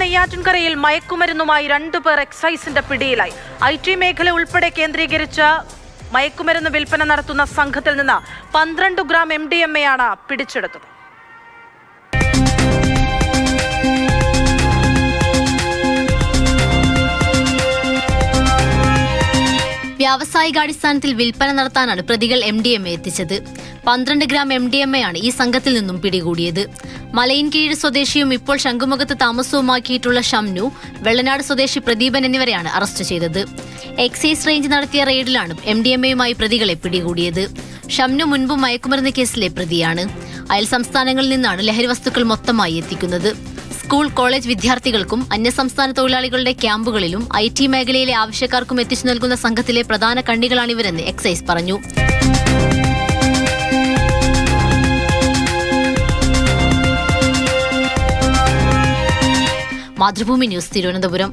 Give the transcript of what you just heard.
നെയ്യാറ്റിൻകരയിൽ മയക്കുമരുന്നുമായി 2 പേർ എക്സൈസിന്റെ പിടിയിലായി. IT മേഖല ഉൾപ്പെടെ കേന്ദ്രീകരിച്ച് മയക്കുമരുന്ന് വിൽപ്പന നടത്തുന്ന സംഘത്തിൽ നിന്ന് 12 ഗ്രാം MDMA ആണ് പിടിച്ചെടുത്തത്. വ്യാവസായികാടിസ്ഥാനത്തിൽ വിൽപ്പന നടത്താനാണ് പ്രതികൾ MDMA എത്തിച്ചത്. 12 ഗ്രാം MDMA ആണ് ഈ സംഘത്തിൽ നിന്നും പിടികൂടിയത്. മലയിൻകീഴ് സ്വദേശിയും ഇപ്പോൾ ശംഖുമുഖത്ത് താമസവുമാക്കിയിട്ടുള്ള ഷംനു, വെള്ളനാട് സ്വദേശി പ്രദീപൻ എന്നിവരെയാണ് അറസ്റ്റ് ചെയ്തത്. എക്സൈസ് റേഞ്ച് നടത്തിയ റെയ്ഡിലാണ് MDMAയുമായി പ്രതികളെ പിടികൂടിയത്. ഷംനു മുൻപും മയക്കുമരുന്ന് കേസിലെ പ്രതിയാണ്. അയൽ സംസ്ഥാനങ്ങളിൽ നിന്നാണ് ലഹരി വസ്തുക്കൾ മൊത്തമായി എത്തിക്കുന്നത്. സ്കൂൾ കോളേജ് വിദ്യാർത്ഥികൾക്കും അന്യസംസ്ഥാന തൊഴിലാളികളുടെ ക്യാമ്പുകളിലും IT മേഖലയിലെ ആവശ്യക്കാർക്കും എത്തിച്ചു നൽകുന്ന സംഘത്തിലെ പ്രധാന കണ്ണികളാണിവരെന്ന് എക്സൈസ് പറഞ്ഞു. മാതൃഭൂമി ന്യൂസ്, തിരുവനന്തപുരം.